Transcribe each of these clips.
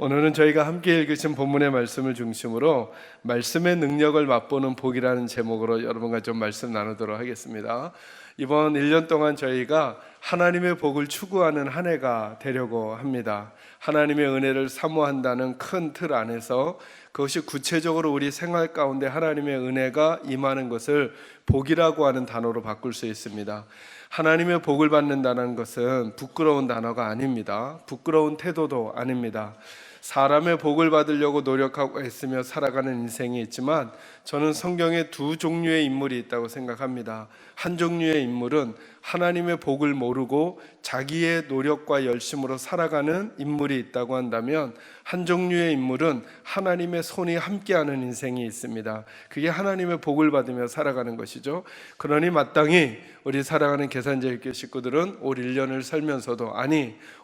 오늘은 저희가 함께 읽으신 본문의 말씀을 중심으로 말씀의 능력을 맛보는 복이라는 제목으로 여러분과 좀 말씀 나누도록 하겠습니다. 이번 1년 동안 저희가 하나님의 복을 추구하는 한 해가 되려고 합니다. 하나님의 은혜를 사모한다는 큰 틀 안에서 그것이 구체적으로 우리 생활 가운데 하나님의 은혜가 임하는 것을 복이라고 하는 단어로 바꿀 수 있습니다. 하나님의 복을 받는다는 것은 부끄러운 단어가 아닙니다. 부끄러운 태도도 아닙니다. 사람의 복을 받으려고 노력하고 애쓰며 살아가는 인생이 있지만 저는 성경에 두 종류의 인물이 있다고 생각합니다. 한 종류의 인물은 하나님의 복을 모르고 자기의 노력과 열심으로 살아가는 인물이 있다고 한다면, 한 종류의 인물은 하나님의 손이 함께하는 인생이 있습니다. 그게 하나님의 복을 받으며 살아가는 것이죠. 그러니 마땅히 우리 사랑하는 계산제일교회 식구들은 올 1년을 살면서도,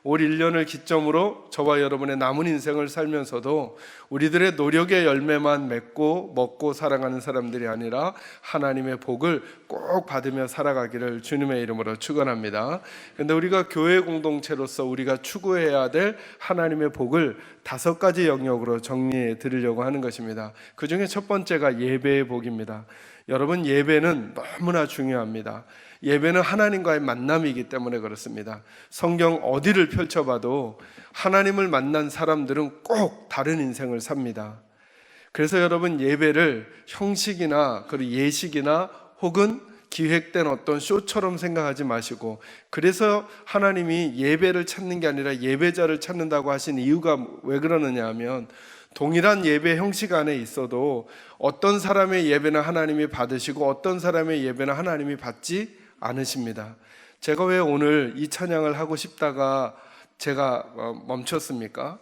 올 1년을 기점으로 저와 여러분의 남은 인생을 살면서도 우리들의 노력의 열매만 맺고 먹고 살아가는 사람들이 아니라 하나님의 복을 꼭 받으며 살아가기를 주님의 이름으로 축원합니다. 그런데 우리가 교회 공동체로서 우리가 추구해야 될 하나님의 복을 5가지 영역으로 정리해 드리려고 하는 것입니다. 그 중에 첫 번째가 예배의 복입니다. 여러분, 예배는 너무나 중요합니다. 예배는 하나님과의 만남이기 때문에 그렇습니다. 성경 어디를 펼쳐봐도 하나님을 만난 사람들은 꼭 다른 인생을 삽니다. 그래서 여러분, 예배를 형식이나 그리고 예식이나 혹은 기획된 어떤 쇼처럼 생각하지 마시고, 그래서 하나님이 예배를 찾는 게 아니라 예배자를 찾는다고 하신 이유가 왜 그러느냐 하면, 동일한 예배 형식 안에 있어도 어떤 사람의 예배는 하나님이 받으시고 어떤 사람의 예배는 하나님이 받지 않으십니다. 제가 왜 오늘 이 찬양을 하고 싶다가 제가 멈췄습니까?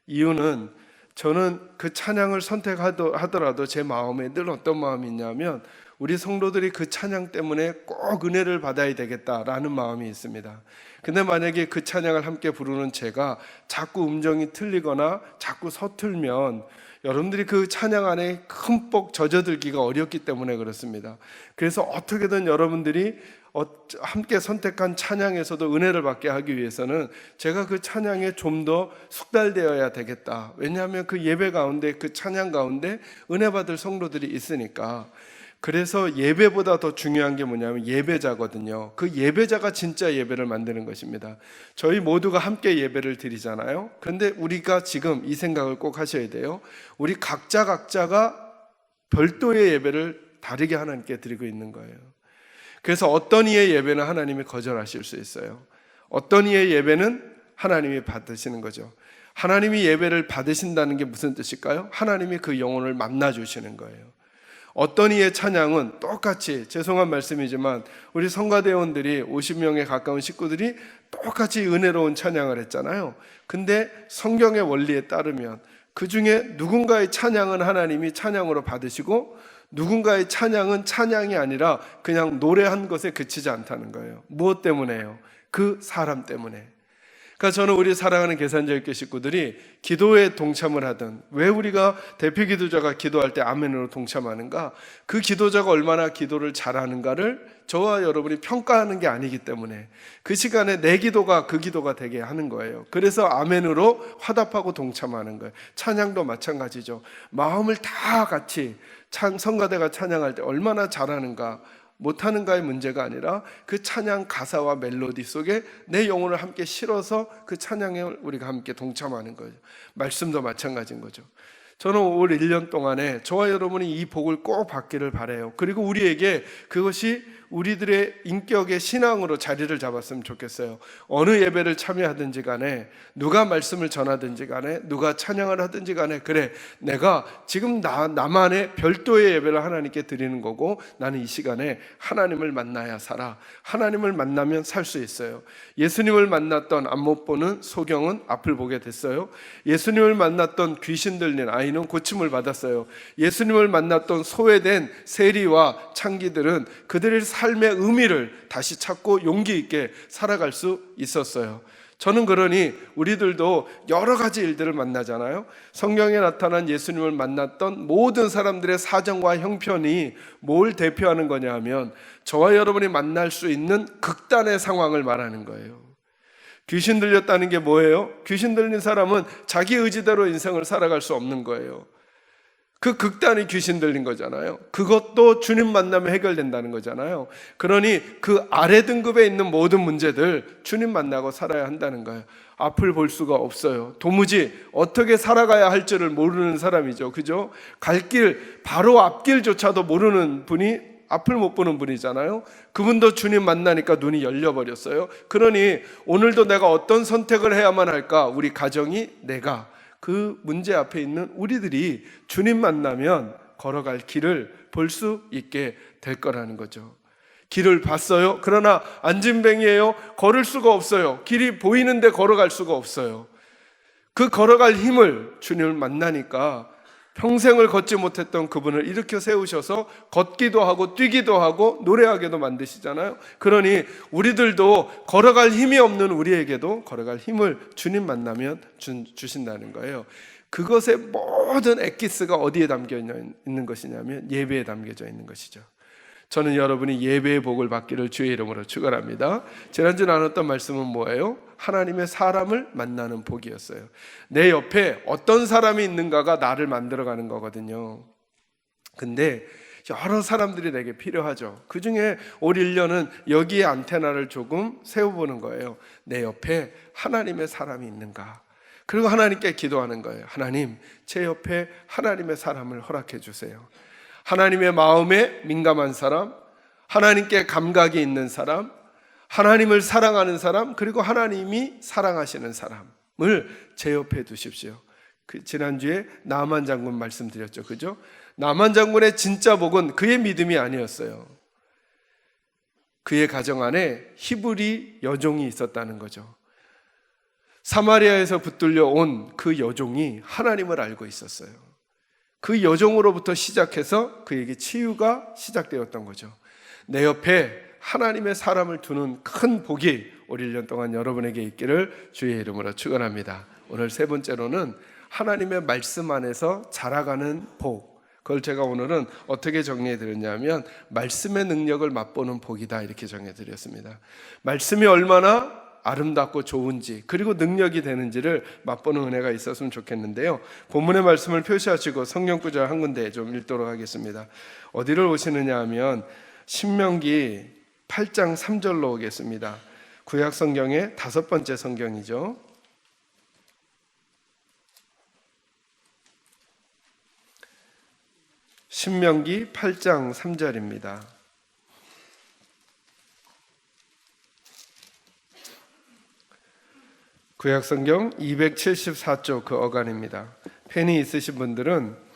이유는 저는 그 찬양을 선택하더라도 제 마음에 늘 어떤 마음이 있냐면, 우리 성도들이 그 찬양 때문에 꼭 은혜를 받아야 되겠다라는 마음이 있습니다. 근데 만약에 그 찬양을 함께 부르는 제가 자꾸 음정이 틀리거나 자꾸 서툴면 여러분들이 그 찬양 안에 흠뻑 젖어들기가 어렵기 때문에 그렇습니다. 그래서 어떻게든 여러분들이 함께 선택한 찬양에서도 은혜를 받게 하기 위해서는 제가 그 찬양에 좀 더 숙달되어야 되겠다. 왜냐하면 그 예배 가운데, 그 찬양 가운데 은혜 받을 성도들이 있으니까. 그래서 예배보다 더 중요한 게 뭐냐면 예배자거든요. 그 예배자가 진짜 예배를 만드는 것입니다. 저희 모두가 함께 예배를 드리잖아요. 그런데 우리가 지금 이 생각을 꼭 하셔야 돼요. 우리 각자가 별도의 예배를 다르게 하나님께 드리고 있는 거예요. 그래서 어떤 이의 예배는 하나님이 거절하실 수 있어요. 어떤 이의 예배는 하나님이 받으시는 거죠. 하나님이 예배를 받으신다는 게 무슨 뜻일까요? 하나님이 그 영혼을 만나 주시는 거예요. 어떤 이의 찬양은 똑같이, 죄송한 말씀이지만 우리 성가대원들이 50명에 가까운 식구들이 똑같이 은혜로운 찬양을 했잖아요. 근데 성경의 원리에 따르면 그 중에 누군가의 찬양은 하나님이 찬양으로 받으시고 누군가의 찬양은 찬양이 아니라 그냥 노래한 것에 그치지 않다는 거예요. 무엇 때문에요? 그 사람 때문에. 그러니까 저는 우리 사랑하는 계산제일교회 식구들이 기도에 동참을 하든, 왜 우리가 대표 기도자가 기도할 때 아멘으로 동참하는가? 그 기도자가 얼마나 기도를 잘하는가를 저와 여러분이 평가하는 게 아니기 때문에 그 시간에 내 기도가 그 기도가 되게 하는 거예요. 그래서 아멘으로 화답하고 동참하는 거예요. 찬양도 마찬가지죠. 마음을 다 같이 성가대가 찬양할 때 얼마나 잘하는가 못하는가의 문제가 아니라 그 찬양 가사와 멜로디 속에 내 영혼을 함께 실어서 그 찬양에 우리가 함께 동참하는 거죠. 말씀도 마찬가지인 거죠. 저는 올 1년 동안에 저와 여러분이 이 복을 꼭 받기를 바라요. 그리고 우리에게 그것이 우리들의 인격의 신앙으로 자리를 잡았으면 좋겠어요. 어느 예배를 참여하든지 간에, 누가 말씀을 전하든지 간에, 누가 찬양을 하든지 간에, 그래, 내가 지금 나만의 별도의 예배를 하나님께 드리는 거고, 나는 이 시간에 하나님을 만나야 살아. 하나님을 만나면 살 수 있어요. 예수님을 만났던 안 못 보는 소경은 앞을 보게 됐어요. 예수님을 만났던 귀신 들린 아이는 고침을 받았어요. 예수님을 만났던 소외된 세리와 창기들은 그들의 삶의 의미를 다시 찾고 용기 있게 살아갈 수 있었어요. 저는 그러니 우리들도 여러 가지 일들을 만나잖아요. 성경에 나타난 예수님을 만났던 모든 사람들의 사정과 형편이 뭘 대표하는 거냐 하면 저와 여러분이 만날 수 있는 극단의 상황을 말하는 거예요. 귀신 들렸다는 게 뭐예요? 귀신 들린 사람은 자기 의지대로 인생을 살아갈 수 없는 거예요. 그 극단이 귀신 들린 거잖아요. 그것도 주님 만나면 해결된다는 거잖아요. 그러니 그 아래 등급에 있는 모든 문제들 주님 만나고 살아야 한다는 거예요. 앞을 볼 수가 없어요. 도무지 어떻게 살아가야 할지를 모르는 사람이죠. 그죠? 갈 길, 바로 앞길조차도 모르는 분이 앞을 못 보는 분이잖아요. 그분도 주님 만나니까 눈이 열려버렸어요. 그러니 오늘도 내가 어떤 선택을 해야만 할까? 우리 가정이, 내가, 그 문제 앞에 있는 우리들이 주님 만나면 걸어갈 길을 볼 수 있게 될 거라는 거죠. 길을 봤어요. 그러나 안진뱅이에요. 걸을 수가 없어요. 길이 보이는데 걸어갈 수가 없어요. 그 걸어갈 힘을 주님을 만나니까 평생을 걷지 못했던 그분을 일으켜 세우셔서 걷기도 하고 뛰기도 하고 노래하게도 만드시잖아요. 그러니 우리들도 걸어갈 힘이 없는 우리에게도 걸어갈 힘을 주님 만나면 주신다는 거예요. 그것의 모든 엑기스가 어디에 담겨 있는 것이냐면 예배에 담겨져 있는 것이죠. 저는 여러분이 예배의 복을 받기를 주의 이름으로 축원합니다. 지난주 나눴던 말씀은 뭐예요? 하나님의 사람을 만나는 복이었어요. 내 옆에 어떤 사람이 있는가가 나를 만들어가는 거거든요. 근데 여러 사람들이 내게 필요하죠. 그 중에 올 1년은 여기에 안테나를 조금 세워보는 거예요. 내 옆에 하나님의 사람이 있는가? 그리고 하나님께 기도하는 거예요. 하나님, 제 옆에 하나님의 사람을 허락해 주세요. 하나님의 마음에 민감한 사람, 하나님께 감각이 있는 사람, 하나님을 사랑하는 사람, 그리고 하나님이 사랑하시는 사람을 제 옆에 두십시오. 지난주에 나만 장군 말씀드렸죠. 그죠? 나만 장군의 진짜 복은 그의 믿음이 아니었어요. 그의 가정 안에 히브리 여종이 있었다는 거죠. 사마리아에서 붙들려 온 그 여종이 하나님을 알고 있었어요. 그 여종으로부터 시작해서 그에게 치유가 시작되었던 거죠. 내 옆에 하나님의 사람을 두는 큰 복이 올 1년 동안 여러분에게 있기를 주의 이름으로 축원합니다. 오늘 세 번째로는 하나님의 말씀 안에서 자라가는 복. 그걸 제가 오늘은 어떻게 정리해 드렸냐면 말씀의 능력을 맛보는 복이다, 이렇게 정해 드렸습니다. 말씀이 얼마나 아름답고 좋은지, 그리고 능력이 되는지를 맛보는 은혜가 있었으면 좋겠는데요. 본문의 말씀을 표시하시고 성경 구절 한 군데 좀 읽도록 하겠습니다. 어디를 오시느냐 하면 신명기 8장 3절로 오겠습니다. 구약 성경의 5번째 성경이죠. 신명기 8장 3절입니다. 구약성경 274쪽 그 어간입니다. 펜이 있으신 분들은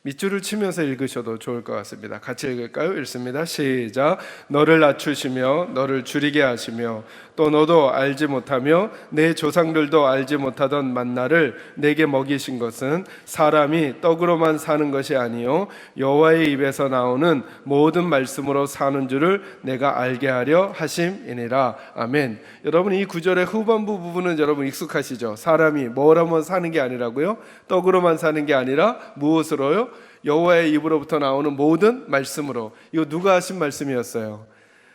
밑줄을 치면서 읽으셔도 좋을 것 같습니다. 같이 읽을까요? 읽습니다. 시작. 너를 낮추시며 너를 줄이게 하시며 또 너도 알지 못하며 내 조상들도 알지 못하던 만나를 내게 먹이신 것은 사람이 떡으로만 사는 것이 아니요 여호와의 입에서 나오는 모든 말씀으로 사는 줄을 내가 알게 하려 하심이니라. 아멘. 여러분, 이 구절의 후반부 부분은 여러분 익숙하시죠? 사람이 뭐라만 사는 게 아니라고요? 떡으로만 사는 게 아니라 무엇으로요? 여호와의 입으로부터 나오는 모든 말씀으로. 이거 누가 하신 말씀이었어요?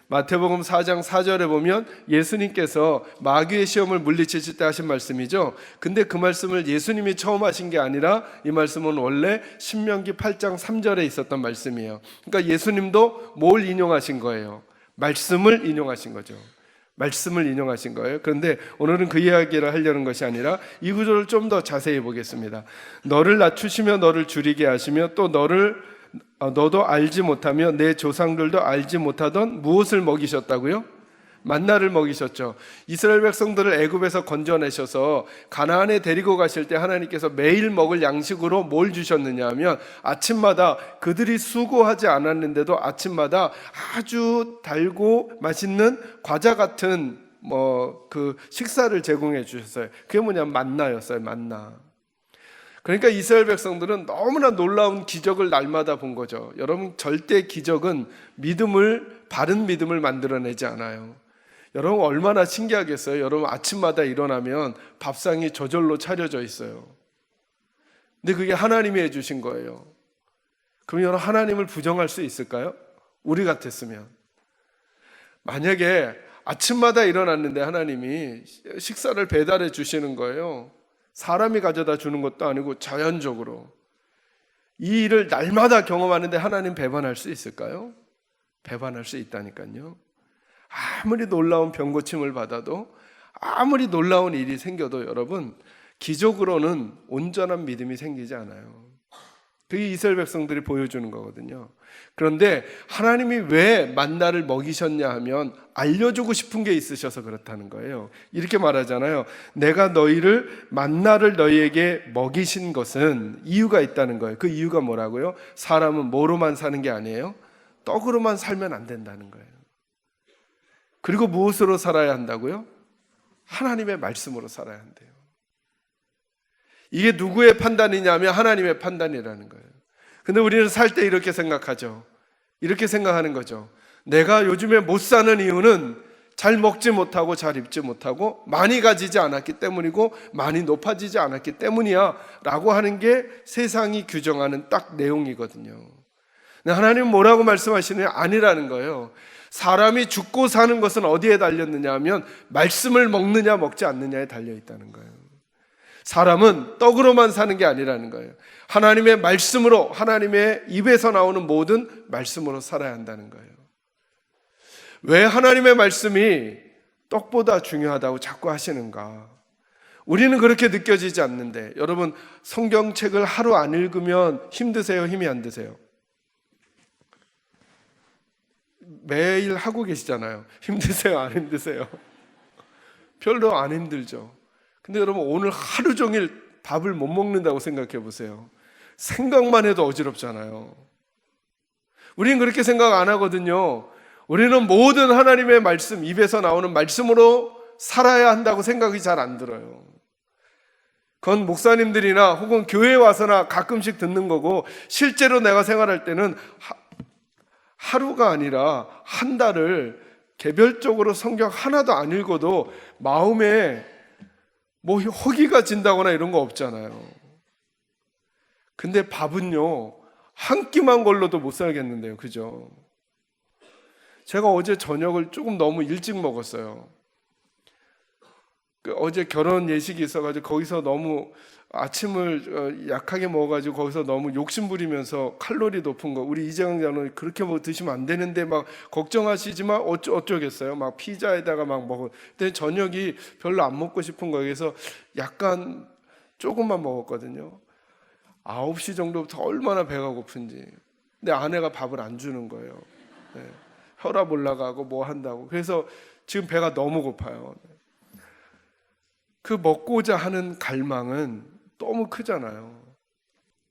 마태복음 4장 4절에 보면 예수님께서 마귀의 시험을 물리치실 때 하신 말씀이죠. 근데 그 말씀을 예수님이 처음 하신 게 아니라 이 말씀은 원래 신명기 8장 3절에 있었던 말씀이에요. 그러니까 예수님도 뭘 인용하신 거예요? 말씀을 인용하신 거죠. 말씀을 인용하신 거예요. 그런데 오늘은 그 이야기를 하려는 것이 아니라 이 구절을 좀 더 자세히 보겠습니다. 너를 낮추시며 너를 줄이게 하시며 또 너도 알지 못하며 내 조상들도 알지 못하던 무엇을 먹이셨다고요? 만나를 먹이셨죠. 이스라엘 백성들을 애굽에서 건져내셔서 가나안에 데리고 가실 때 하나님께서 매일 먹을 양식으로 뭘 주셨느냐 하면 아침마다 그들이 수고하지 않았는데도 아침마다 아주 달고 맛있는 과자 같은 그 식사를 제공해 주셨어요. 그게 뭐냐면 만나였어요. 만나. 그러니까 이스라엘 백성들은 너무나 놀라운 기적을 날마다 본 거죠. 여러분, 절대 기적은 바른 믿음을 만들어내지 않아요. 여러분, 얼마나 신기하겠어요. 여러분, 아침마다 일어나면 밥상이 저절로 차려져 있어요. 근데 그게 하나님이 해주신 거예요. 그럼 여러분, 하나님을 부정할 수 있을까요? 우리 같았으면. 만약에 아침마다 일어났는데 하나님이 식사를 배달해 주시는 거예요. 사람이 가져다 주는 것도 아니고 자연적으로. 이 일을 날마다 경험하는데 하나님 배반할 수 있을까요? 배반할 수 있다니까요. 아무리 놀라운 병고침을 받아도, 아무리 놀라운 일이 생겨도 여러분, 기적으로는 온전한 믿음이 생기지 않아요. 그게 이스라엘 백성들이 보여주는 거거든요. 그런데 하나님이 왜 만나를 먹이셨냐 하면 알려주고 싶은 게 있으셔서 그렇다는 거예요. 이렇게 말하잖아요. 내가 만나를 너희에게 먹이신 것은 이유가 있다는 거예요. 그 이유가 뭐라고요? 사람은 뭐로만 사는 게 아니에요? 떡으로만 살면 안 된다는 거예요. 그리고 무엇으로 살아야 한다고요? 하나님의 말씀으로 살아야 한대요. 이게 누구의 판단이냐면 하나님의 판단이라는 거예요. 근데 우리는 살 때 이렇게 생각하죠. 이렇게 생각하는 거죠. 내가 요즘에 못 사는 이유는 잘 먹지 못하고 잘 입지 못하고 많이 가지지 않았기 때문이고 많이 높아지지 않았기 때문이야 라고 하는 게 세상이 규정하는 딱 내용이거든요. 근데 하나님은 뭐라고 말씀하시느냐? 아니라는 거예요. 사람이 죽고 사는 것은 어디에 달렸느냐 하면 말씀을 먹느냐 먹지 않느냐에 달려있다는 거예요. 사람은 떡으로만 사는 게 아니라는 거예요. 하나님의 말씀으로, 하나님의 입에서 나오는 모든 말씀으로 살아야 한다는 거예요. 왜 하나님의 말씀이 떡보다 중요하다고 자꾸 하시는가? 우리는 그렇게 느껴지지 않는데, 여러분 성경책을 하루 안 읽으면 힘드세요? 힘이 안 드세요? 매일 하고 계시잖아요. 힘드세요? 안 힘드세요? 별로 안 힘들죠. 근데 여러분 오늘 하루 종일 밥을 못 먹는다고 생각해 보세요. 생각만 해도 어지럽잖아요. 우리는 그렇게 생각 안 하거든요. 우리는 모든 하나님의 말씀, 입에서 나오는 말씀으로 살아야 한다고 생각이 잘 안 들어요. 그건 목사님들이나 혹은 교회에 와서나 가끔씩 듣는 거고, 실제로 내가 생활할 때는 하루가 아니라 한 달을 개별적으로 성경 하나도 안 읽어도 마음에 뭐 허기가 진다거나 이런 거 없잖아요. 근데 밥은요, 한 끼만 걸러도 못 살겠는데요. 그죠? 제가 어제 저녁을 조금 너무 일찍 먹었어요. 어제 결혼 예식이 있어가지고 거기서 너무 아침을 약하게 먹어가지고 거기서 너무 욕심 부리면서 칼로리 높은 거, 우리 이재영 장로님 그렇게 드시면 안 되는데 막 걱정하시지만 어쩌겠어요. 막 피자에다가 막 먹어. 근데 저녁이 별로 안 먹고 싶은 거예요. 그래서 약간 조금만 먹었거든요. 9시 정도부터 얼마나 배가 고픈지. 근데 아내가 밥을 안 주는 거예요. 네. 혈압 올라가고 뭐 한다고. 그래서 지금 배가 너무 고파요. 그 먹고자 하는 갈망은 너무 크잖아요.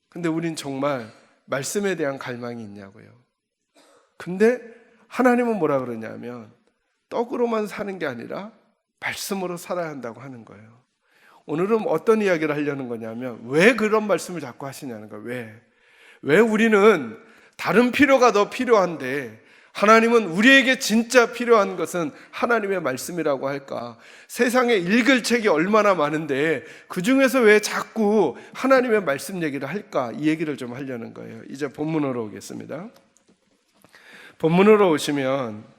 근데 우린 정말 말씀에 대한 갈망이 있냐고요. 근데 하나님은 뭐라 그러냐면 떡으로만 사는 게 아니라 말씀으로 살아야 한다고 하는 거예요. 오늘은 어떤 이야기를 하려는 거냐면 왜 그런 말씀을 자꾸 하시냐는 거예요. 왜 우리는 다른 필요가 더 필요한데 하나님은 우리에게 진짜 필요한 것은 하나님의 말씀이라고 할까? 세상에 읽을 책이 얼마나 많은데 그 중에서 왜 자꾸 하나님의 말씀 얘기를 할까? 이 얘기를 좀 하려는 거예요. 이제 본문으로 오겠습니다. 본문으로 오시면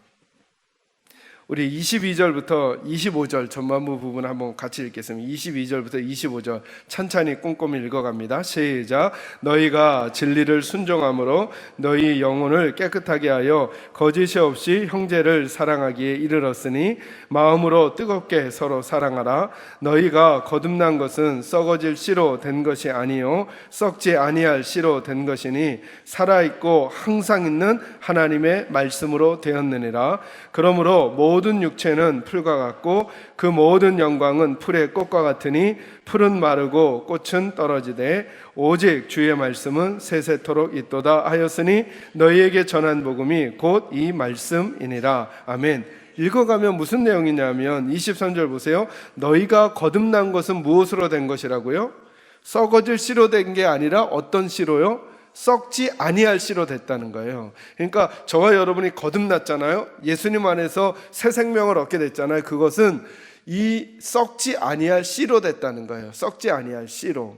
우리 22절부터 25절 전반부 부분 한번 같이 읽겠습니다. 22절부터 25절 천천히 꼼꼼히 읽어갑니다. 시작. 너희가 진리를 순종함으로 너희 영혼을 깨끗하게 하여 거짓이 없이 형제를 사랑하기에 이르렀으니 마음으로 뜨겁게 서로 사랑하라. 너희가 거듭난 것은 썩어질 씨로 된 것이 아니요 썩지 아니할 씨로 된 것이니 살아있고 항상 있는 하나님의 말씀으로 되었느니라. 그러므로 모든 육체는 풀과 같고 그 모든 영광은 풀의 꽃과 같으니 풀은 마르고 꽃은 떨어지되 오직 주의 말씀은 세세토록 있도다 하였으니 너희에게 전한 복음이 곧 이 말씀이니라. 아멘. 읽어가면 무슨 내용이냐면 23절 보세요. 너희가 거듭난 것은 무엇으로 된 것이라고요? 썩어질 씨로 된 게 아니라 어떤 씨로요? 썩지 아니할 씨로 됐다는 거예요. 그러니까 저와 여러분이 거듭났잖아요. 예수님 안에서 새 생명을 얻게 됐잖아요. 그것은 이 썩지 아니할 씨로 됐다는 거예요. 썩지 아니할 씨로.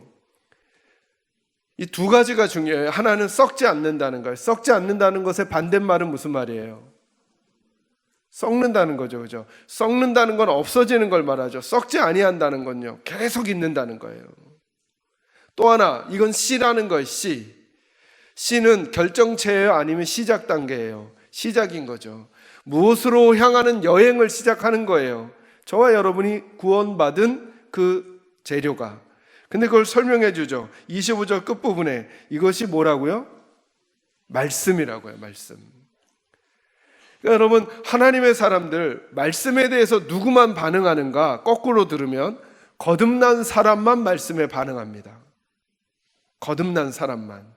이 두 가지가 중요해요. 하나는 썩지 않는다는 거예요. 썩지 않는다는 것의 반대말은 무슨 말이에요? 썩는다는 거죠. 그죠? 썩는다는 건 없어지는 걸 말하죠. 썩지 아니한다는 건요, 계속 있는다는 거예요. 또 하나, 이건 씨라는 거예요. 씨. 씨는 결정체예요? 아니면 시작 단계예요? 시작인 거죠. 무엇으로 향하는 여행을 시작하는 거예요. 저와 여러분이 구원받은 그 재료가. 근데 그걸 설명해 주죠. 25절 끝부분에 이것이 뭐라고요? 말씀이라고요. 말씀. 그러니까 여러분, 하나님의 사람들, 말씀에 대해서 누구만 반응하는가? 거꾸로 들으면 거듭난 사람만 말씀에 반응합니다. 거듭난 사람만.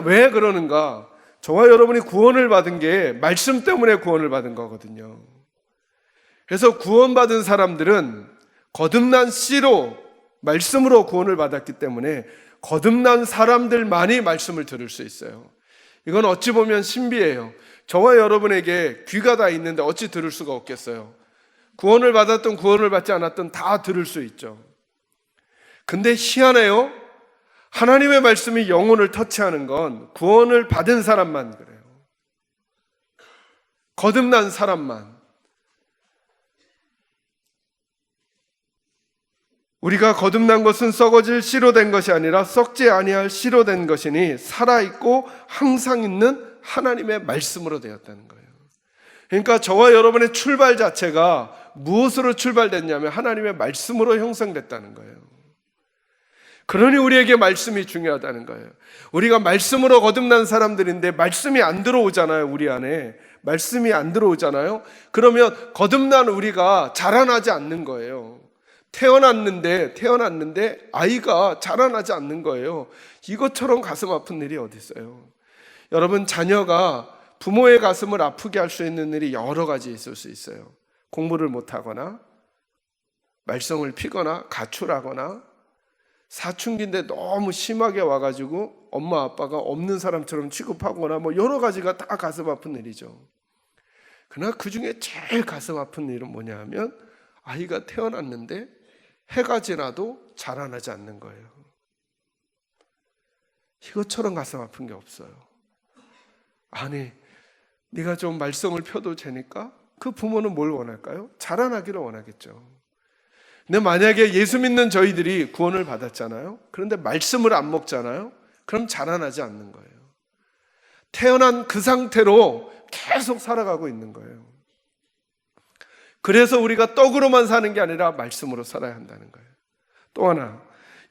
왜 그러는가? 저와 여러분이 구원을 받은 게 말씀 때문에 구원을 받은 거거든요. 그래서 구원받은 사람들은 거듭난 씨로, 말씀으로 구원을 받았기 때문에 거듭난 사람들만이 말씀을 들을 수 있어요. 이건 어찌 보면 신비예요. 저와 여러분에게 귀가 다 있는데 어찌 들을 수가 없겠어요. 구원을 받았든 구원을 받지 않았든 다 들을 수 있죠. 근데 희한해요. 하나님의 말씀이 영혼을 터치하는 건 구원을 받은 사람만 그래요. 거듭난 사람만. 우리가 거듭난 것은 썩어질 씨로 된 것이 아니라 썩지 아니할 씨로 된 것이니 살아있고 항상 있는 하나님의 말씀으로 되었다는 거예요. 그러니까 저와 여러분의 출발 자체가 무엇으로 출발됐냐면 하나님의 말씀으로 형성됐다는 거예요. 그러니 우리에게 말씀이 중요하다는 거예요. 우리가 말씀으로 거듭난 사람들인데 말씀이 안 들어오잖아요. 우리 안에 말씀이 안 들어오잖아요. 그러면 거듭난 우리가 자라나지 않는 거예요. 태어났는데 아이가 자라나지 않는 거예요. 이것처럼 가슴 아픈 일이 어디 있어요? 여러분, 자녀가 부모의 가슴을 아프게 할 수 있는 일이 여러 가지 있을 수 있어요. 공부를 못하거나 말썽을 피거나 가출하거나 사춘기인데 너무 심하게 와가지고 엄마 아빠가 없는 사람처럼 취급하거나 뭐 여러 가지가 다 가슴 아픈 일이죠. 그러나 그 중에 제일 가슴 아픈 일은 뭐냐 하면 아이가 태어났는데 해가 지나도 자라나지 않는 거예요. 이것처럼 가슴 아픈 게 없어요. 아니, 네가 좀 말썽을 펴도 되니까 그 부모는 뭘 원할까요? 자라나기를 원하겠죠. 근데 만약에 예수 믿는 저희들이 구원을 받았잖아요. 그런데 말씀을 안 먹잖아요. 그럼 자라나지 않는 거예요. 태어난 그 상태로 계속 살아가고 있는 거예요. 그래서 우리가 떡으로만 사는 게 아니라 말씀으로 살아야 한다는 거예요. 또 하나,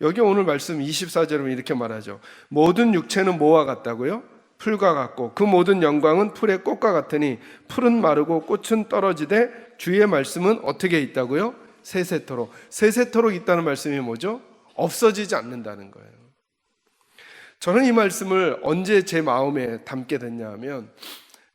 여기 오늘 말씀 24절은 이렇게 말하죠. 모든 육체는 뭐와 같다고요? 풀과 같고 그 모든 영광은 풀의 꽃과 같으니 풀은 마르고 꽃은 떨어지되 주의 말씀은 어떻게 있다고요? 세세토록 있다는 말씀이 뭐죠? 없어지지 않는다는 거예요. 저는 이 말씀을 언제 제 마음에 담게 됐냐 하면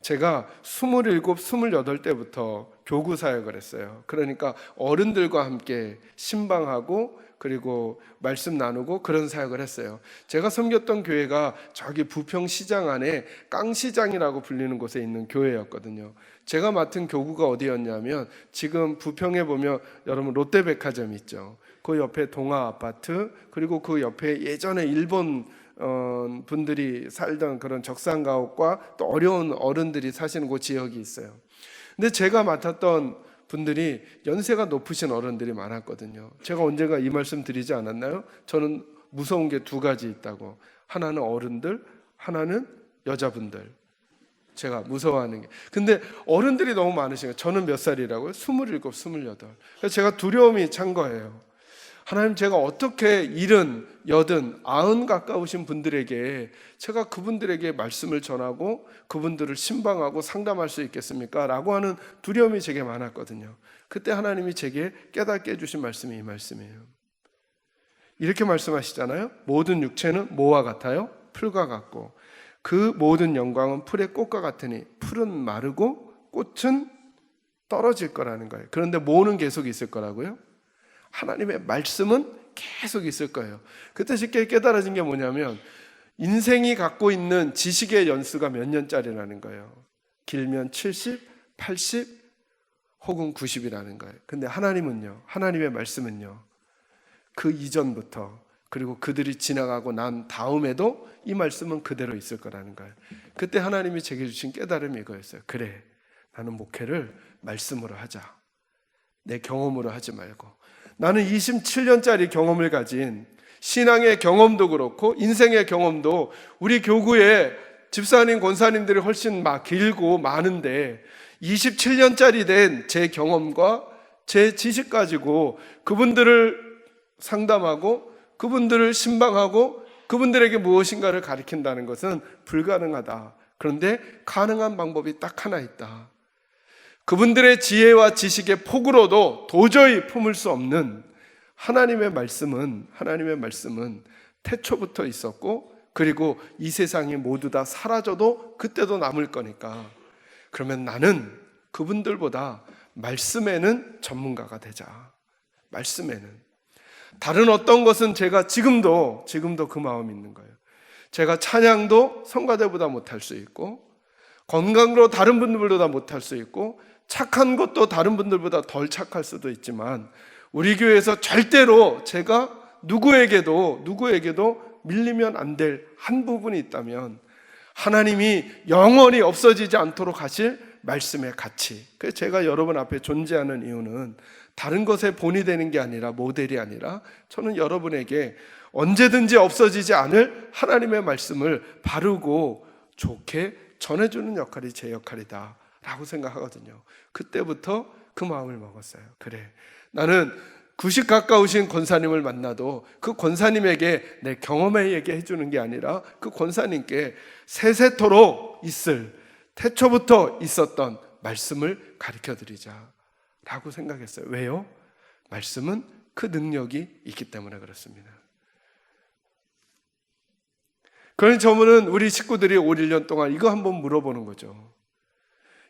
제가 27, 28때부터 교구 사역을 했어요. 그러니까 어른들과 함께 신방하고 그리고 말씀 나누고 그런 사역을 했어요. 제가 섬겼던 교회가 저기 부평시장 안에 깡시장이라고 불리는 곳에 있는 교회였거든요. 제가 맡은 교구가 어디였냐면 지금 부평에 보면 여러분 롯데백화점 있죠. 그 옆에 동아아파트 그리고 그 옆에 예전에 일본 분들이 살던 그런 적산가옥과 또 어려운 어른들이 사시는 그 지역이 있어요. 근데 제가 맡았던 분들이 연세가 높으신 어른들이 많았거든요. 제가 언젠가 이 말씀 드리지 않았나요? 저는 무서운 게 두 가지 있다고. 하나는 어른들, 하나는 여자분들. 제가 무서워하는 게. 근데 어른들이 너무 많으신 거예요. 저는 몇 살이라고요? 27, 28. 그래서 제가 두려움이 찬 거예요. 하나님, 제가 어떻게 70, 80, 90 가까우신 분들에게 제가 그분들에게 말씀을 전하고 그분들을 신방하고 상담할 수 있겠습니까? 라고 하는 두려움이 제게 많았거든요. 그때 하나님이 제게 깨닫게 해주신 말씀이 이 말씀이에요. 이렇게 말씀하시잖아요. 모든 육체는 뭐와 같아요? 풀과 같고 그 모든 영광은 풀의 꽃과 같으니 풀은 마르고 꽃은 떨어질 거라는 거예요. 그런데 뭐는 계속 있을 거라고요? 하나님의 말씀은 계속 있을 거예요. 그때 쉽게 깨달아진 게 뭐냐면 인생이 갖고 있는 지식의 연수가 몇 년짜리라는 거예요. 길면 70, 80 혹은 90이라는 거예요. 근데 하나님은요, 하나님의 말씀은요, 그 이전부터 그리고 그들이 지나가고 난 다음에도 이 말씀은 그대로 있을 거라는 거예요. 그때 하나님이 제게 주신 깨달음이 이거였어요. 그래, 나는 목회를 말씀으로 하자. 내 경험으로 하지 말고. 나는 27년짜리 경험을 가진 신앙의 경험도 그렇고 인생의 경험도 우리 교구에 집사님, 권사님들이 훨씬 길고 많은데 27년짜리 된 제 경험과 제 지식 가지고 그분들을 상담하고 그분들을 신방하고 그분들에게 무엇인가를 가르친다는 것은 불가능하다. 그런데 가능한 방법이 딱 하나 있다. 그분들의 지혜와 지식의 폭으로도 도저히 품을 수 없는 하나님의 말씀은 태초부터 있었고, 그리고 이 세상이 모두 다 사라져도 그때도 남을 거니까, 그러면 나는 그분들보다 말씀에는 전문가가 되자. 말씀에는. 다른 어떤 것은 제가 지금도 그 마음이 있는 거예요. 제가 찬양도 성가대보다 못할 수 있고, 건강으로 다른 분들보다 못할 수 있고, 착한 것도 다른 분들보다 덜 착할 수도 있지만, 우리 교회에서 절대로 제가 누구에게도 밀리면 안 될 한 부분이 있다면 하나님이 영원히 없어지지 않도록 하실 말씀의 가치. 그래서 제가 여러분 앞에 존재하는 이유는 다른 것에 본이 되는 게 아니라, 모델이 아니라, 저는 여러분에게 언제든지 없어지지 않을 하나님의 말씀을 바르고 좋게 전해주는 역할이 제 역할이다 라고 생각하거든요. 그때부터 그 마음을 먹었어요. 그래, 나는 90 가까우신 권사님을 만나도 그 권사님에게 내 경험에 얘기해 주는 게 아니라 그 권사님께 세세토록 있을, 태초부터 있었던 말씀을 가르쳐 드리자 라고 생각했어요. 왜요? 말씀은 그 능력이 있기 때문에 그렇습니다. 그러니 저는 우리 식구들이 5, 1년 동안 이거 한번 물어보는 거죠.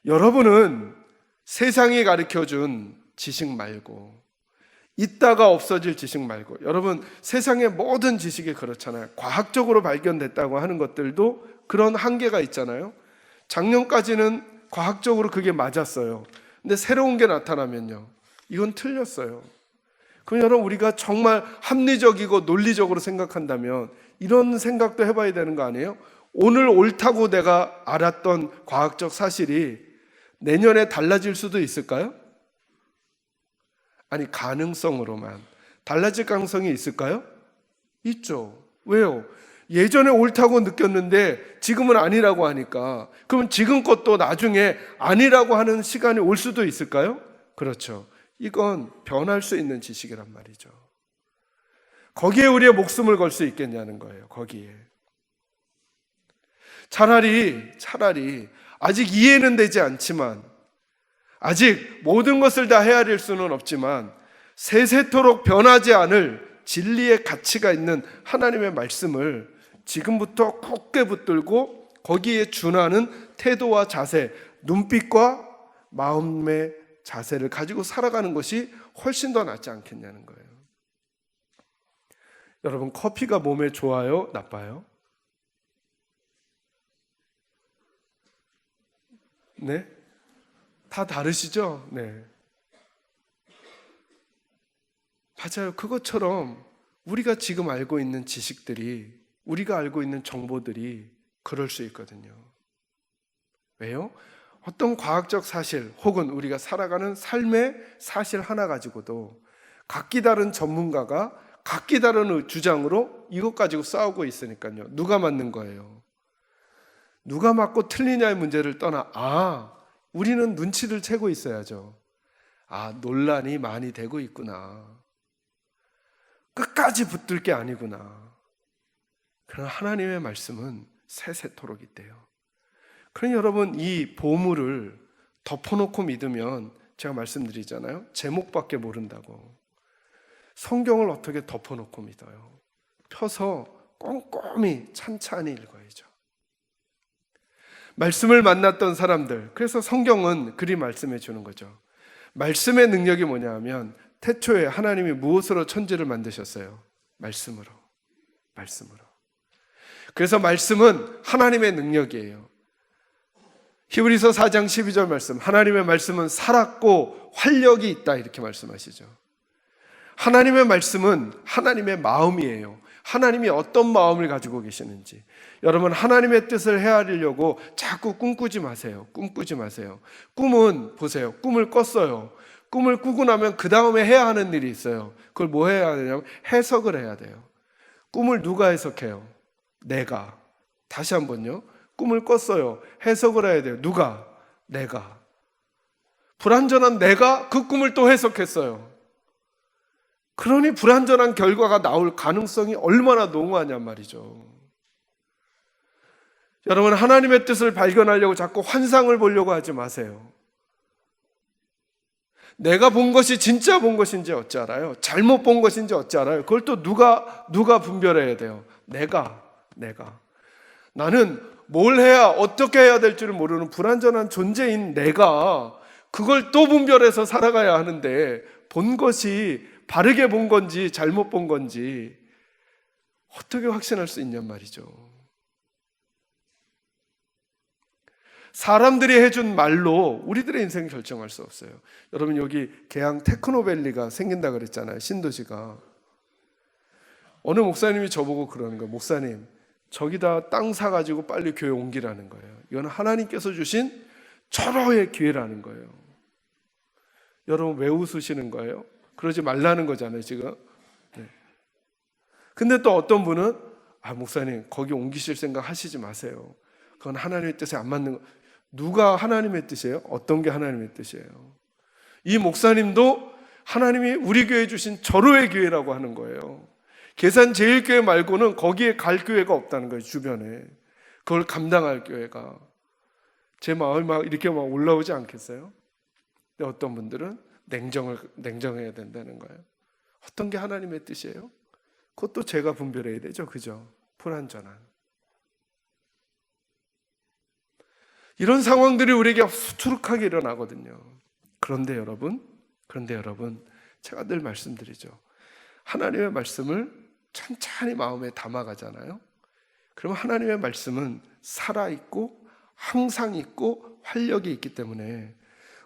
여러분은 세상이 가르쳐준 지식 말고, 있다가 없어질 지식 말고, 여러분 세상의 모든 지식이 그렇잖아요. 과학적으로 발견됐다고 하는 것들도 그런 한계가 있잖아요. 작년까지는 과학적으로 그게 맞았어요. 근데 새로운 게 나타나면요, 이건 틀렸어요. 그럼 여러분, 우리가 정말 합리적이고 논리적으로 생각한다면 이런 생각도 해봐야 되는 거 아니에요? 오늘 옳다고 내가 알았던 과학적 사실이 내년에 달라질 수도 있을까요? 아니, 가능성으로만 달라질 가능성이 있을까요? 있죠. 왜요? 예전에 옳다고 느꼈는데 지금은 아니라고 하니까, 그럼 지금 것도 나중에 아니라고 하는 시간이 올 수도 있을까요? 그렇죠. 이건 변할 수 있는 지식이란 말이죠. 거기에 우리의 목숨을 걸 수 있겠냐는 거예요. 거기에 차라리 아직 이해는 되지 않지만, 아직 모든 것을 다 헤아릴 수는 없지만 세세토록 변하지 않을 진리의 가치가 있는 하나님의 말씀을 지금부터 굳게 붙들고 거기에 준하는 태도와 자세, 눈빛과 마음의 자세를 가지고 살아가는 것이 훨씬 더 낫지 않겠냐는 거예요. 여러분, 커피가 몸에 좋아요? 나빠요? 네? 다 다르시죠? 네. 맞아요. 그것처럼 우리가 지금 알고 있는 지식들이, 우리가 알고 있는 정보들이 그럴 수 있거든요. 왜요? 어떤 과학적 사실 혹은 우리가 살아가는 삶의 사실 하나 가지고도 각기 다른 전문가가 각기 다른 주장으로 이것 가지고 싸우고 있으니까요. 누가 맞는 거예요? 누가 맞고 틀리냐의 문제를 떠나, 우리는 눈치를 채고 있어야죠. 논란이 많이 되고 있구나. 끝까지 붙들 게 아니구나. 그러나 하나님의 말씀은 세세토록 있대요. 그러니 여러분, 이 보물을 덮어놓고 믿으면, 제가 말씀드리잖아요. 제목밖에 모른다고. 성경을 어떻게 덮어놓고 믿어요? 펴서 꼼꼼히 찬찬히 읽어야죠. 말씀을 만났던 사람들, 그래서 성경은 그리 말씀해 주는 거죠. 말씀의 능력이 뭐냐 하면, 태초에 하나님이 무엇으로 천지를 만드셨어요? 말씀으로. 그래서 말씀은 하나님의 능력이에요. 히브리서 4장 12절 말씀, 하나님의 말씀은 살았고 활력이 있다, 이렇게 말씀하시죠. 하나님의 말씀은 하나님의 마음이에요. 하나님이 어떤 마음을 가지고 계시는지. 여러분, 하나님의 뜻을 헤아리려고 자꾸 꿈꾸지 마세요. 꿈꾸지 마세요. 꿈은 보세요. 꿈을 꿨어요. 꿈을 꾸고 나면 그 다음에 해야 하는 일이 있어요. 그걸 뭐 해야 되냐면 해석을 해야 돼요. 꿈을 누가 해석해요? 내가. 다시 한번요. 꿈을 꿨어요. 해석을 해야 돼요. 누가? 내가. 불완전한 내가 그 꿈을 또 해석했어요. 그러니 불완전한 결과가 나올 가능성이 얼마나 농후하냔 말이죠. 여러분, 하나님의 뜻을 발견하려고 자꾸 환상을 보려고 하지 마세요. 내가 본 것이 진짜 본 것인지 어찌 알아요? 잘못 본 것인지 어찌 알아요? 그걸 또 누가 분별해야 돼요? 내가. 나는 뭘 해야 어떻게 해야 될 줄 모르는 불완전한 존재인 내가 그걸 또 분별해서 살아가야 하는데, 본 것이 바르게 본 건지 잘못 본 건지 어떻게 확신할 수 있냔 말이죠. 사람들이 해준 말로 우리들의 인생을 결정할 수 없어요. 여러분, 여기 계양 테크노밸리가 생긴다 그랬잖아요. 신도시가. 어느 목사님이 저보고 그러는 거예요. 목사님, 저기다 땅 사가지고 빨리 교회 옮기라는 거예요. 이건 하나님께서 주신 절호의 기회라는 거예요. 여러분, 왜 웃으시는 거예요? 그러지 말라는 거잖아요, 지금. 네. 근데 또 어떤 분은 목사님, 거기 옮기실 생각 하시지 마세요. 그건 하나님의 뜻에 안 맞는 거. 누가 하나님의 뜻이에요? 어떤 게 하나님의 뜻이에요? 이 목사님도 하나님이 우리 교회에 주신 절호의 기회라고 하는 거예요. 계산제일교회 말고는 거기에 갈 교회가 없다는 거예요, 주변에. 그걸 감당할 교회가. 제 마음이 막 이렇게 막 올라오지 않겠어요? 근데 어떤 분들은 냉정해야 된다는 거예요. 어떤 게 하나님의 뜻이에요? 그것도 제가 분별해야 되죠, 그죠? 불완전한. 이런 상황들이 우리에게 수두룩하게 일어나거든요. 그런데 여러분, 제가 늘 말씀드리죠. 하나님의 말씀을 천천히 마음에 담아가잖아요. 그러면 하나님의 말씀은 살아있고 항상 있고 활력이 있기 때문에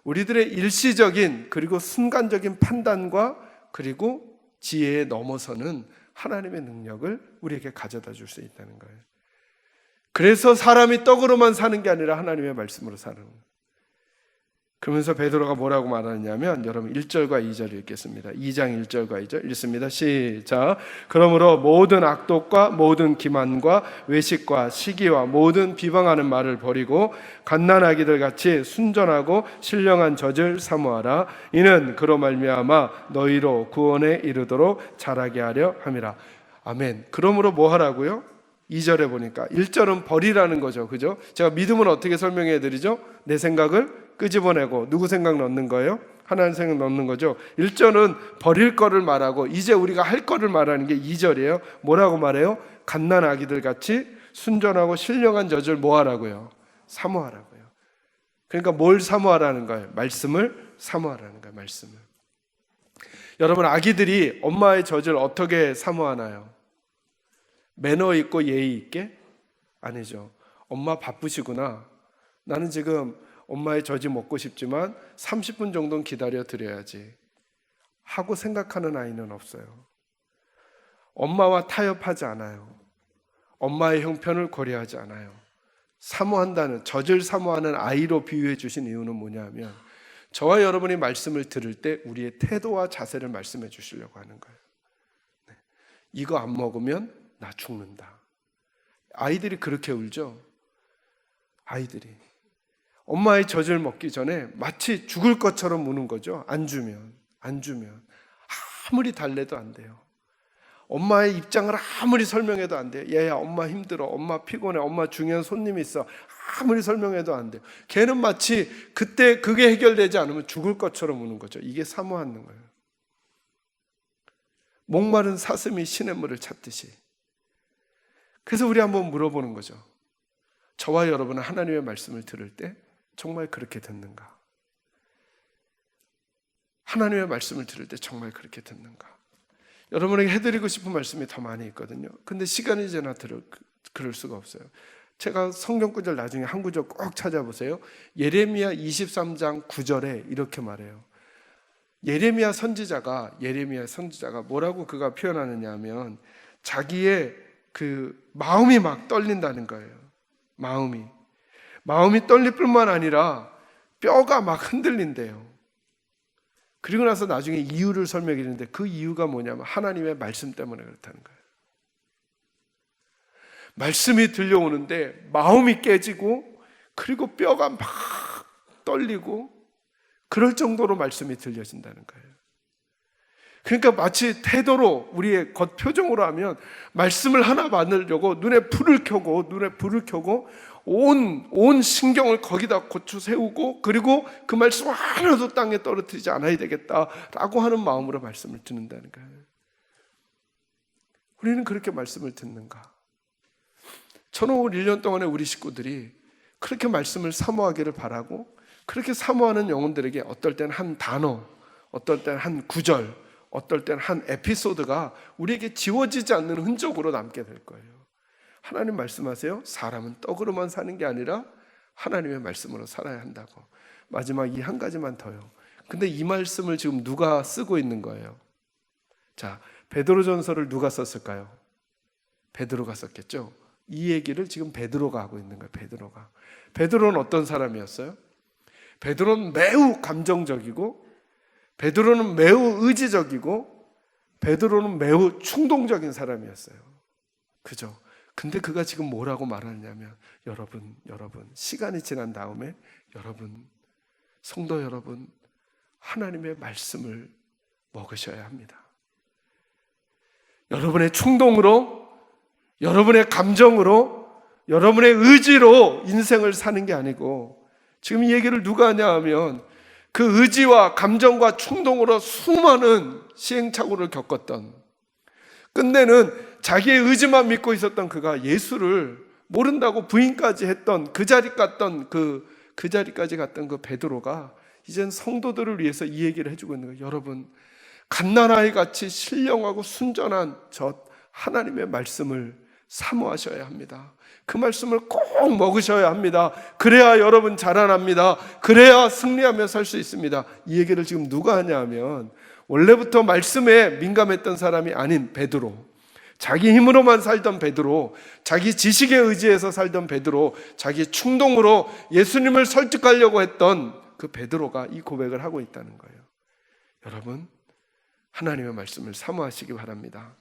우리들의 일시적인 그리고 순간적인 판단과 그리고 지혜에 넘어서는 하나님의 능력을 우리에게 가져다 줄 수 있다는 거예요. 그래서 사람이 떡으로만 사는 게 아니라 하나님의 말씀으로 사는 거예요. 그러면서 베드로가 뭐라고 말하냐면, 여러분 1절과 2절 읽겠습니다. 2장 1절과 2절 읽습니다. 시작. 그러므로 모든 악독과 모든 기만과 외식과 시기와 모든 비방하는 말을 버리고 갓난아기들 같이 순전하고 신령한 젖을 사모하라. 이는 그로 말미암아 너희로 구원에 이르도록 자라게 하려 함이라. 아멘. 그러므로 뭐 하라고요? 2절에 보니까 1절은 버리라는 거죠. 그죠? 제가 믿음은 어떻게 설명해 드리죠? 내 생각을 끄집어내고 누구 생각 넣는 거예요? 하나님 생각 넣는 거죠. 1절은 버릴 거를 말하고 이제 우리가 할 거를 말하는 게 2절이에요. 뭐라고 말해요? 갓난 아기들 같이 순전하고 신령한 젖을 뭐 하라고요? 사모하라고요. 그러니까 뭘 사모하라는 거예요? 말씀을 사모하라는 거예요. 말씀을. 여러분, 아기들이 엄마의 젖을 어떻게 사모하나요? 매너 있고 예의 있게? 아니죠. 엄마 바쁘시구나. 나는 지금 엄마의 젖이 먹고 싶지만 30분 정도는 기다려 드려야지 하고 생각하는 아이는 없어요. 엄마와 타협하지 않아요. 엄마의 형편을 고려하지 않아요. 사모한다는, 젖을 사모하는 아이로 비유해 주신 이유는 뭐냐면, 저와 여러분이 말씀을 들을 때 우리의 태도와 자세를 말씀해 주시려고 하는 거예요. 이거 안 먹으면 나 죽는다. 아이들이 그렇게 울죠. 아이들이 엄마의 젖을 먹기 전에 마치 죽을 것처럼 우는 거죠. 안 주면 아무리 달래도 안 돼요. 엄마의 입장을 아무리 설명해도 안 돼요. 얘야, 엄마 힘들어, 엄마 피곤해, 엄마 중요한 손님이 있어. 아무리 설명해도 안 돼요. 걔는 마치 그때 그게 해결되지 않으면 죽을 것처럼 우는 거죠. 이게 사모하는 거예요. 목마른 사슴이 시냇물을 찾듯이. 그래서 우리 한번 물어보는 거죠. 저와 여러분은 하나님의 말씀을 들을 때 정말 그렇게 듣는가? 하나님의 말씀을 들을 때 정말 그렇게 듣는가? 여러분에게 해드리고 싶은 말씀이 더 많이 있거든요. 근데 시간이 지나 그럴 수가 없어요. 제가 성경 구절 나중에 한 구절 꼭 찾아보세요. 예레미야 23장 9절에 이렇게 말해요. 예레미야 선지자가 뭐라고 그가 표현하느냐 하면, 자기의 그 마음이 막 떨린다는 거예요. 마음이 떨릴 뿐만 아니라 뼈가 막 흔들린대요. 그리고 나서 나중에 이유를 설명해 주는데 그 이유가 뭐냐면 하나님의 말씀 때문에 그렇다는 거예요. 말씀이 들려오는데 마음이 깨지고 그리고 뼈가 막 떨리고 그럴 정도로 말씀이 들려진다는 거예요. 그러니까 마치 태도로 우리의 겉표정으로 하면 말씀을 하나 만들려고 눈에 불을 켜고 온 신경을 거기다 고쳐 세우고 그리고 그 말씀 하나도 땅에 떨어뜨리지 않아야 되겠다라고 하는 마음으로 말씀을 듣는다는 거예요. 우리는 그렇게 말씀을 듣는가? 저는 올 1년 동안에 우리 식구들이 그렇게 말씀을 사모하기를 바라고 그렇게 사모하는 영혼들에게 어떨 때는 한 단어, 어떨 때는 한 구절, 어떨 때는 한 에피소드가 우리에게 지워지지 않는 흔적으로 남게 될 거예요. 하나님 말씀하세요. 사람은 떡으로만 사는 게 아니라 하나님의 말씀으로 살아야 한다고. 마지막 이 한 가지만 더요. 근데 이 말씀을 지금 누가 쓰고 있는 거예요? 자, 베드로전서를 누가 썼을까요? 베드로가 썼겠죠. 이 얘기를 지금 베드로가 하고 있는 거예요. 베드로는 어떤 사람이었어요? 베드로는 매우 감정적이고 베드로는 매우 의지적이고 베드로는 매우 충동적인 사람이었어요. 그죠? 근데 그가 지금 뭐라고 말하냐면 여러분 시간이 지난 다음에 성도 여러분 하나님의 말씀을 먹으셔야 합니다. 여러분의 충동으로 여러분의 감정으로 여러분의 의지로 인생을 사는 게 아니고 지금 이 얘기를 누가 하냐 하면 그 의지와 감정과 충동으로 수많은 시행착오를 겪었던 끝내는 자기의 의지만 믿고 있었던 그가 예수를 모른다고 부인까지 했던 그 자리까지 갔던 그 베드로가 이젠 성도들을 위해서 이 얘기를 해주고 있는 거예요. 여러분 갓난아이 같이 신령하고 순전한 저 하나님의 말씀을 사모하셔야 합니다. 그 말씀을 꼭 먹으셔야 합니다. 그래야 여러분 자라납니다. 그래야 승리하며 살 수 있습니다. 이 얘기를 지금 누가 하냐 하면 원래부터 말씀에 민감했던 사람이 아닌 베드로, 자기 힘으로만 살던 베드로, 자기 지식에 의지해서 살던 베드로, 자기 충동으로 예수님을 설득하려고 했던 그 베드로가 이 고백을 하고 있다는 거예요. 여러분 하나님의 말씀을 사모하시기 바랍니다.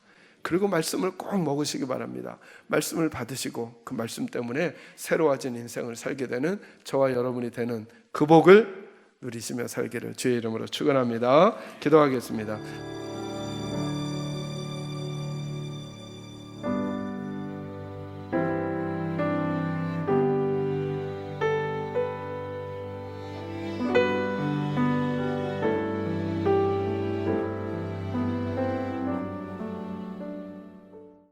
그리고 말씀을 꼭 먹으시기 바랍니다. 말씀을 받으시고 그 말씀 때문에 새로워진 인생을 살게 되는 저와 여러분이 되는 그 복을 누리시며 살기를 주의 이름으로 축원합니다. 기도하겠습니다.